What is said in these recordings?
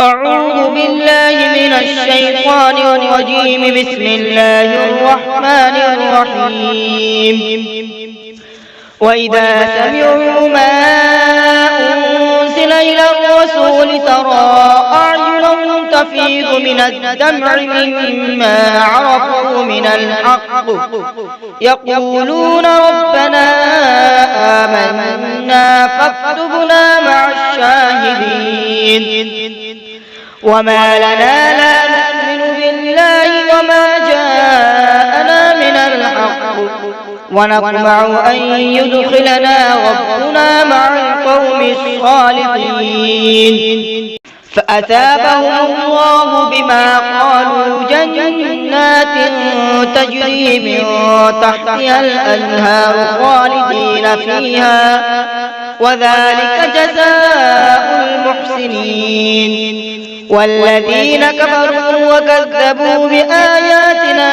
أعوذ بالله من الشيطان الرجيم. بسم الله الرحمن الرحيم. وإذا سمعوا ما أنزل إلى الرسول ترى أعينهم تفيض من الدمع مما عرفوا من الحق يقولون ربنا آمنا فاكتبنا مع الشاهدين. وما لنا لا نؤمن بالله وما جاءنا من الحق ونطمع أن يدخلنا ربنا مع القوم الصالحين. فأثابهم الله بما قالوا جنات تجري من تحتها الأنهار خالدين فيها وذلك جزاء المحسنين. والذين كفروا وكذبوا بآياتنا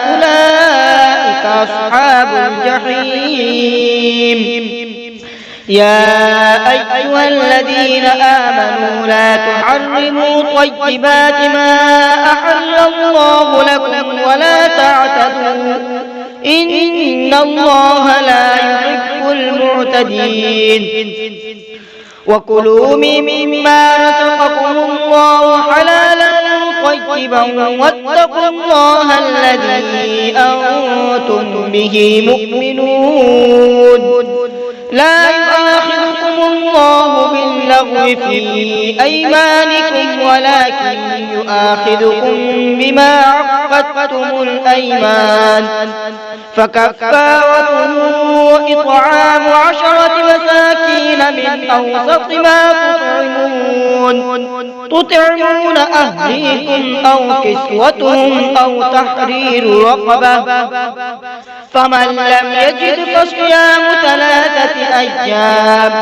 أولئك أصحاب الجحيم. يا أيها الذين آمنوا لا تحرموا طيبات ما أحل الله لكم ولا تعتدوا إن الله لا يحب المعتدين. وكلوا مما رزقكم الله حلالا طيبا واتقوا الله الذي أنتم به مؤمنون. لا يؤاخذكم الله باللغو في أيمانكم ولكن يؤاخذكم بما عقدتم الأيمان. فكفارته إطعام 10 مساكين من أوسط ما تطعمون أهليكم أو كسوتهم أو تحرير رقبة. فمن لم يجد فصيام 3 أيام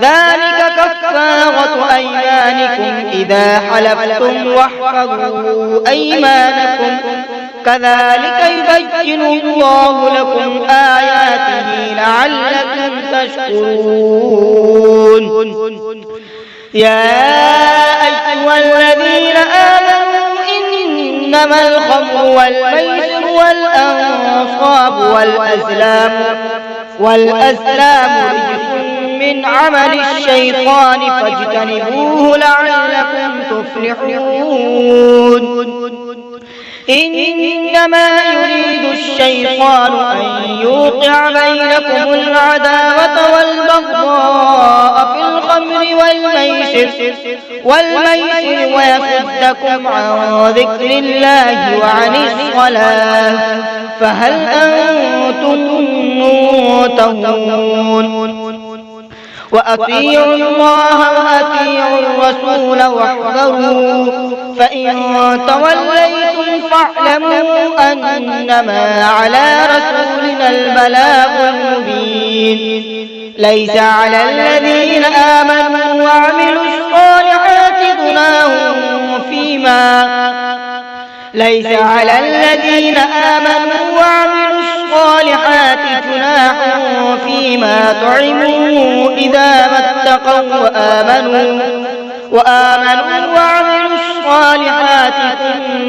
ذلك كفارة أيمانكم إذا حلفتم واحفظوا أيمانكم كذلك يبين الله لكم آياته لعلكم تشكرون. يا أيها الذين آمنوا إنما الخمر والميسر والأنصاب والأزلام رجس من عمل الشيطان فاجتنبوه لعلكم تفلحون. إنما يريد الشيطان أن يوقع بينكم العداوة والبغضاء في الخمر والميسر ويصدكم عن ذكر الله وعن الصلاة فهل أنتم منتهون. وأطيعوا الله وأطيعوا الرسول واحذروا فإن توليتم فاعلموا أنما على رسولنا البلاغ المبين. ليس على الذين آمنوا وعملوا الصالحات جناح فيما طعموا إذا ما اتقوا وآمنوا وعملوا الصالحات ثم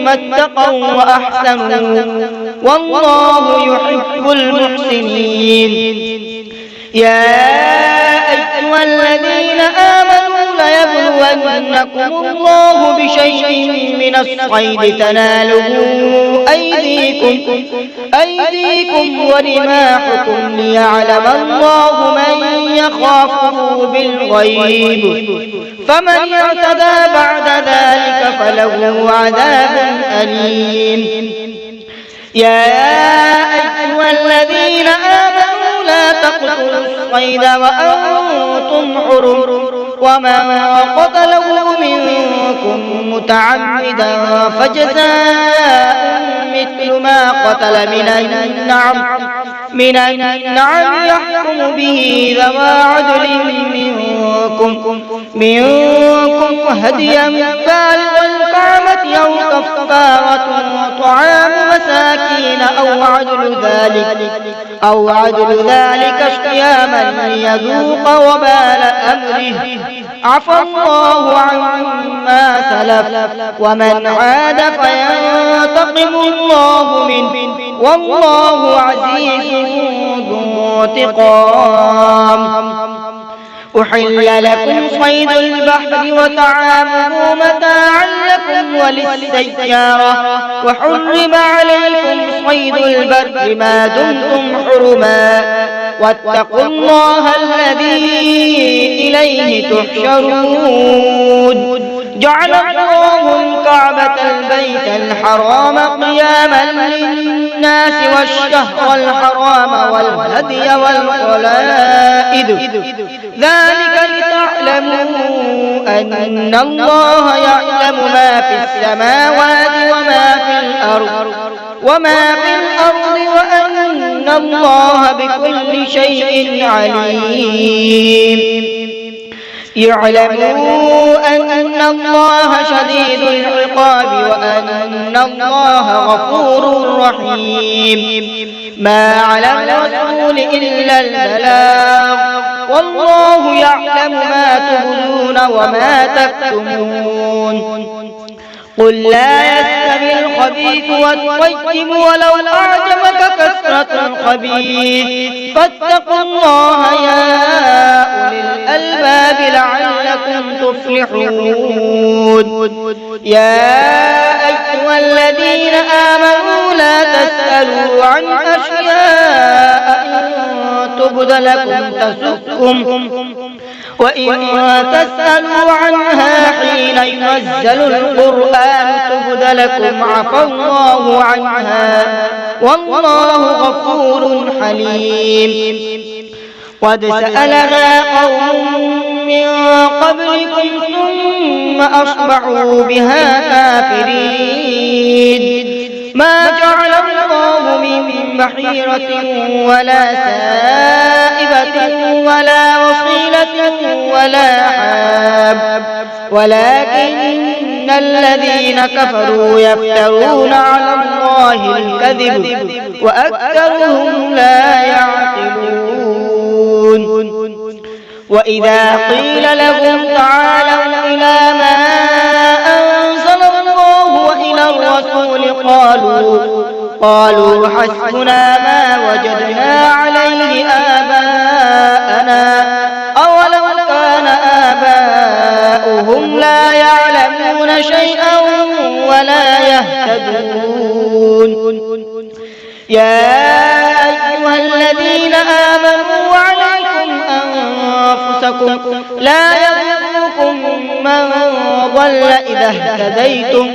اتقوا وأحسنوا والله يحب المحسنين. يا أيها الذين آمنوا ليبلونكم الله بشيء من الصيد تناله أيديكم ورماحكم ليعلم الله من يخافه بالغيب فمن اعتدى بعد ذلك فله عذاب أليم. يا أيها الذين آمنوا لا تقتلوا الصيد وأنتم حرم ومن قتله منكم متعمدا فجزاء مثل ما قتل من النعم يحكم به ذوى عدل منكم هديا بالغ الكعبة أو كفارة طعام مساكين مساكين أو عدل ذلك صياما ليذوق وبال أمره عفى الله عما سلف ومن عاد فينتقم الله منه والله عزيز ذو انتقام. أحل لكم صيد البحر وطعامه متاعا لكم وللسيارة وحرم عليكم صيد البر ما دمتم حرما واتقوا الله الذي إليه تحشرون. جعل الله الكعبة البيت الحرام قياما للناس والشهر الحرام والهدي والقلائد ذلك لتعلموا أن الله يعلم ما في السماوات وما في الأرض وأن الله بكل شيء عليم. يعلموا أن الله شديد العقاب وأن الله غفور رحيم. ما على الرسول إلا البلاغ والله يعلم ما تبدون وما تكتمون. قل لا يستوي الخبيث والطيب ولو أعجبك كثرة الخبيث فاتقوا الله يا أولي الألباب لعلكم تفلحون. يا أيها الذين آمنوا لا تسألوا عن أشياء إن تبد لكم تسؤكم وإن تسألوا عنها حين ينزل القرآن تبد لكم عفى الله عنها والله غفور حليم. قد سألها قوم من قبلكم ثم أصبحوا بها كافرين. ما جعل الله من بحيرة ولا سائبة ولا وصيلة ولا حاب ولكن الذين كفروا يفترون على الله الكذب وأكثرهم لا يعقلون. وإذا قيل لهم تعالوا إلى ما أنزل الله وإلى الرسول قالوا حسبنا ما وجدنا عليه آباءنا أولو كان آباؤهم لا يعلمون شيئا ولا يهتدون. يا أيها الذين آمنوا عليكم أنفسكم لا يضركم من ضل إذا اهتديتم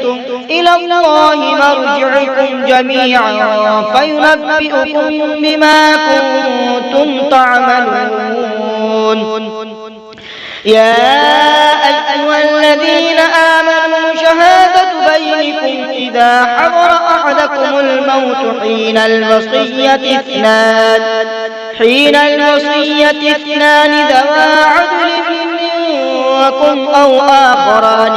إلى الله مرجعكم جميعا فينبئكم بما كنتم تعملون. يا أيها الذين آمنوا شهادة بينكم إذا حضر أحدكم الموت حين الوصية اثنان ذوى عدل منكم أو آخران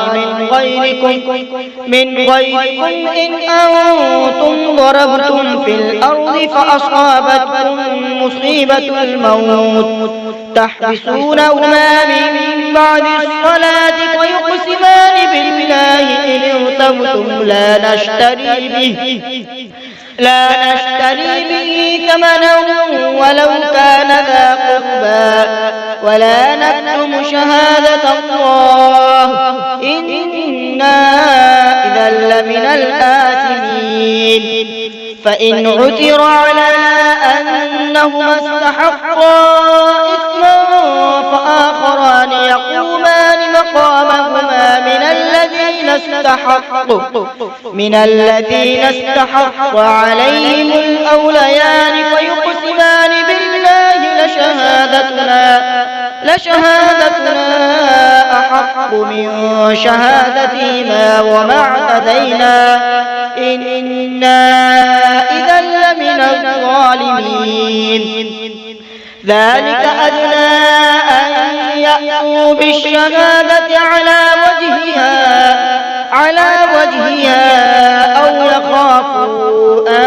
من غيركم إن أنتم ضربتم في الأرض فأصابتكم مصيبة الموت تحبسونهما من بعد الصلاة فيقسمان بالله إن ارتبتم لا نشتري به ثمنا ولو كان ذا قربى ولا نكتم شهادة الله إنا إذا لمن الآثمين. فإن عثر على أنهما استحقا إثما فآخران يقومان مقامهما من الذين استحق عليهم الأوليان فيقسمان بالله لشهادتنا أحق من شهادتهما وما اعتدينا إنا إذا لمن الظالمين. ذلك أدنى أن يأتوا بالشهادة على وجهها أو يخافوا أن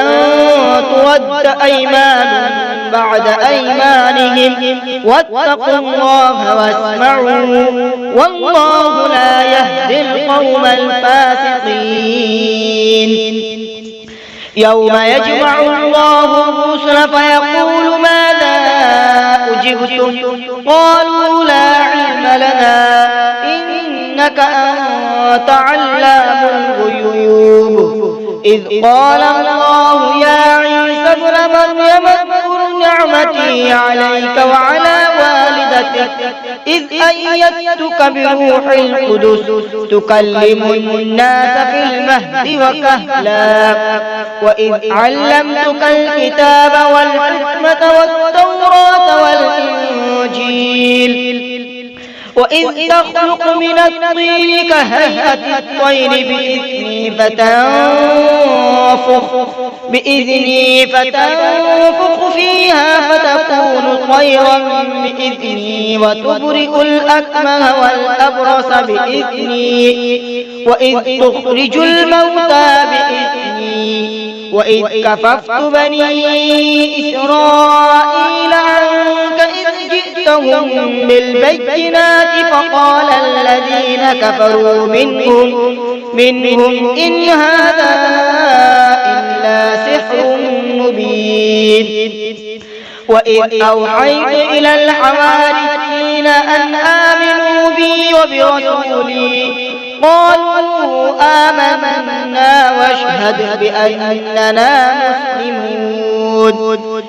ترد أيمان بعد أيمانهم واتقوا الله واسمعوا والله لا يهدي القوم الفاسقين. يوم يجمع الله الرسل فيقول ماذا أجبتم قالوا لا علم لنا إنك أنت علام الغيوب. إذ قال الله يا عيسى ابن مريم اذكر نعمتي عليك وعلى والدتك إذ أيدتك بروح القدس تكلم الناس في المهد وكهلا وإذ علمتك الكتاب والحكمة والتوراة والإنجيل وإذ تخلق من الطين كهيئة الطير بإذني فتنفخ فيها فتكون طيرا بإذني وتبرئ الأكمه والأبرص بإذني وإذ تخرج الموتى بإذني وإذ كففت بني إسرائيل عنك إذ جئتهم بالبينات فقال الذين كفروا منهم إن هذا إلا سحر مبين. وإذ أوحيت إلى الحواريين أن آمنوا بي وبرسولي قالوا آمنا واشهد بأننا مسلمون.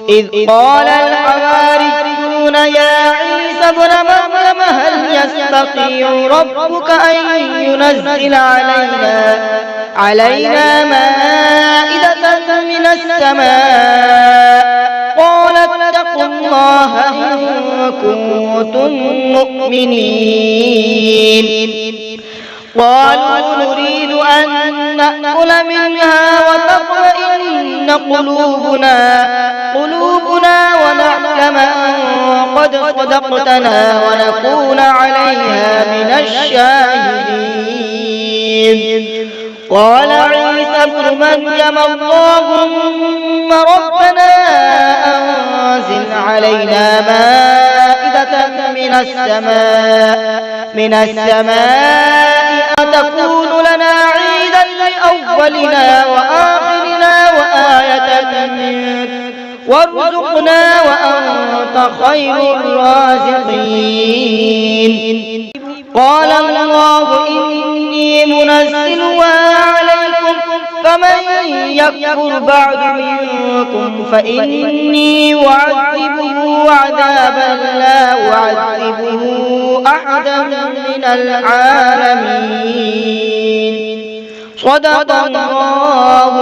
إذ قال الحواريون يا عيسى ابن مريم هل يستطيع ربك أن ينزل علينا مائدة من السماء قال اتقوا الله إن كنتم مؤمنين. قالوا نريد أن نأكل منها وتطمئن قلوبنا ونعلم أن قد صدقتنا ونكون عليها من الشاهدين. قال عيسى ابن مريم اللهم ربنا أنزل علينا مائدة من السماء تكون لنا عيدا لأولنا وآخرنا وآية منك وارزقنا وأنت خير الرازقين. قال الله إني منزلها عليكم فمن يكفر بعد منكم فإني أعذبه عذابا لا أعذبه أحدا من العالمين. صدق الله